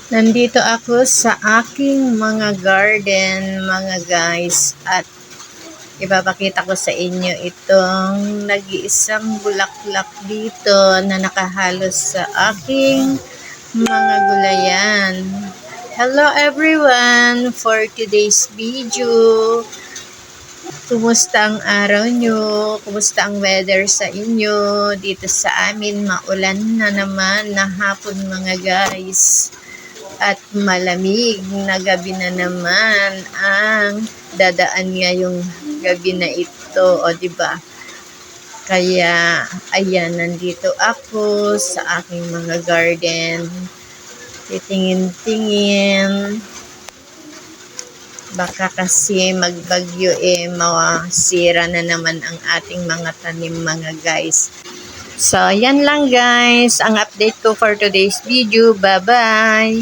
Nandito ako sa aking mga garden, mga guys, at ipapakita ko sa inyo itong nag-iisang bulaklak dito na nakahalos sa aking mga gulayan. Hello everyone! For today's video, kumusta ang araw nyo? Kumusta ang weather sa inyo? Dito sa amin, maulan na naman na hapon mga guys. At malamig na gabi na naman ang dadaan ngayong gabi na ito, o di ba? Kaya ayan, nandito ako sa aking mga garden, titingin-tingin, baka kasi magbagyo mawasira na naman ang ating mga tanim mga guys. So yan lang guys ang update ko for today's video. Bye bye.